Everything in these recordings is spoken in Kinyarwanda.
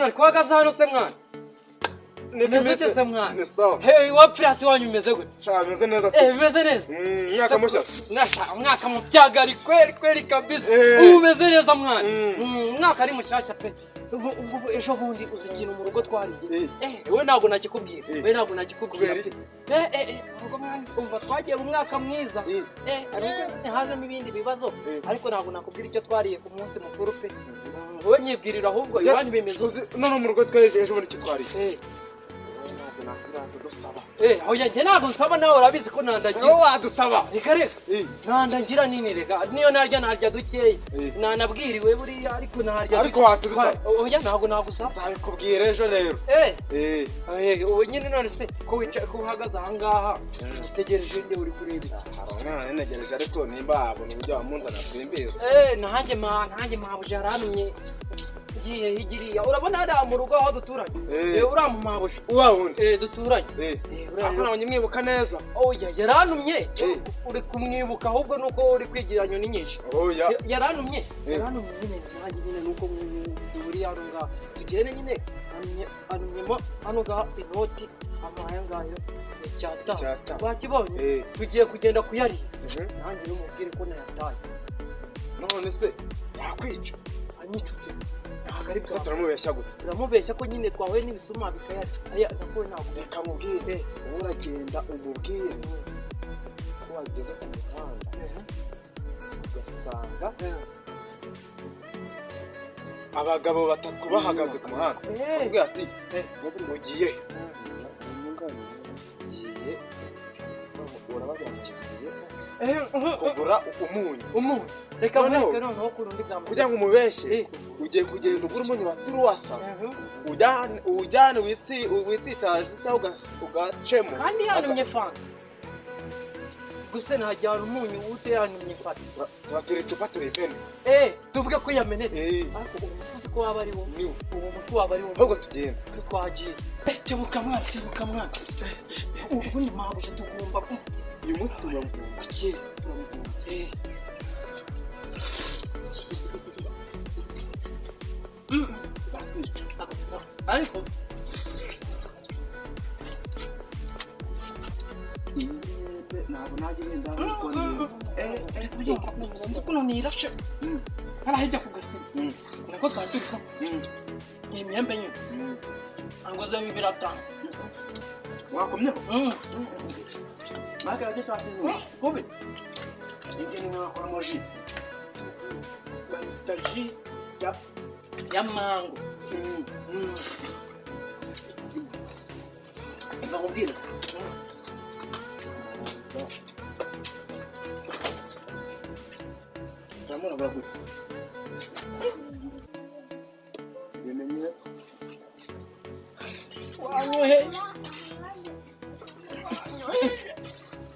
mwana kwagaza hano se mwana Nimeze se mwana ni sawa hey wapfirasi wanyu umeze gute sha meze neza bimeze neza mwaka mushya nasha mwaka mu byagari kweri kabisa umeze neza mwana mwaka ari mushyashya pe ubu ejo bundi uzigina mu rugo twariye we ntago nakikubwira we ntago nakikubwira urugo mwana umva twagiye mu mwaka mwiza ariko hazemo ibindi bibazo ariko ntago nakubwira icyo twariye ku munsi mukuru pe wowe nyibwirira ahubwo iwanyu bimeze none mu rugo twaje ejo bundi kitwariye aho yagiye ntabwo nsaba nawe urabizi ko nandagira wowe wadusaba reka nandagira nini reka niyo narya dukeya nanabwiriwe buriya ariko narya ariko watudusaba oya ntabwo nagusaba nzabikubwira ejo rero ubu nyine none se ko wicaye ko uhagaze aha ngaha utegereje nde uri kureba hari negereje ariko nimba abona uburyo wamunzana simbizi nanjye mabuja yarantumye ngiye higiriya urabona hariya mu rugo aho duturanye uramumabuje uwawundi duturanye urabona nyimwibuka neza oya yarantumye uri kumwibuka ahubwo nuko uri kwigira nyoni nyinshi yarantumye nyine nanjye nyine nuko buri hano ngaha tugende nyine antumyemo hano ngaha inoti amahaya ngayo icyata wakibonye tugiye kugenda kuyariha nanjye n'umubwire ko nayataye none se yakwica anyicute gusa turamubeshya gute turamubeshya ko nyine twahuye n'ibisuma bikayarya nakowe ntabwo reka mubwire wowe uragenda umubwire ko wageze ku muhanda ugasanga abagabo batatu bahagaze ku muhanda ubwira ati mugiye mugiye urababwira ati kigiye kugura umunyu reka mwereke noneho ku rundi bwa mbere kugira ngo umubeshye ugiye kugenda ugura umunyu wa turuwasa ujyane witsitaje cyangwa ugacemo kandi yanumye fanta gusa ntajyana umunyu ute yanumye fanta turatera icupa turivene tuvuge ko yamenetse ariko ubu mutuzi ko waba ari wo ubu mutu waba ari wo ahubwo tugenda twagiye tebuka mwana ubundi mabuje tugomba uyu munsi turamugunze ariko ntabwo najya wenda kuno nirashe harahijya ku gasima nako twaturika ni imyembe nyine ntabwo zaba ibiratanga wakomyeho makara gisa kubi ingene nakoramo ji taji ya mango ndakubwira se turamura bagute bimenyetso wanyohe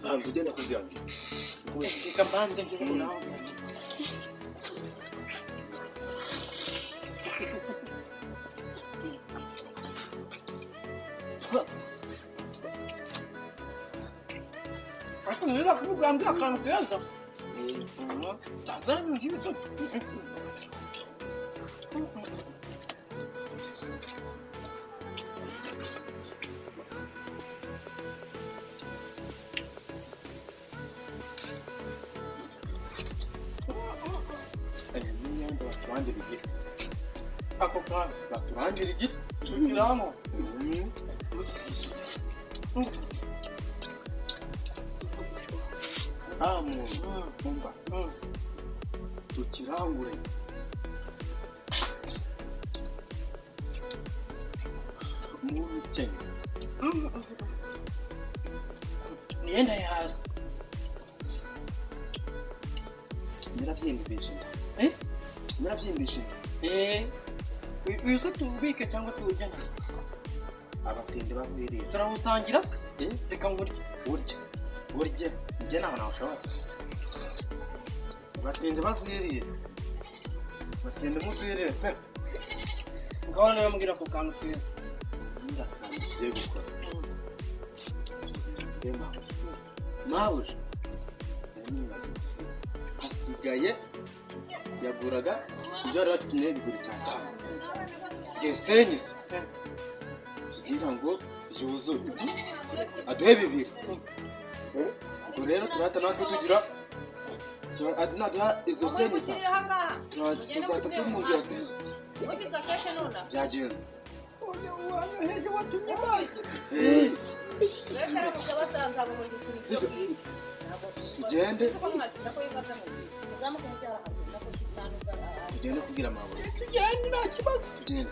bantu ugenda kuryama reka mbanze ngire nawe niba kuvuga akantu keza tazana ibyo baturangira igiti ako kana baturangira igiti kiramo umva tukirangure mu Kenya nienda yaza nirabyimbisha nirabyimbisha uyu tubike cyangwa tuwujyana abatende baziriye turawusangira se reka ngurye urye njye naho nawushobora abatende baziriye batende muziriye pe ngaho nawe mbwira ku kantu keza tugiye gukora mawuje hasigaye yaguraga ibyo bari batutumye bigura icyatanu sigaye senyise kugira ngo yuzuye aduhe bibiri ubwo rero turahita natwe tugira naduha izo senyisa tuzahita tumubwira ati byagenda tugende kubwira mama tugende nta kibazo tugende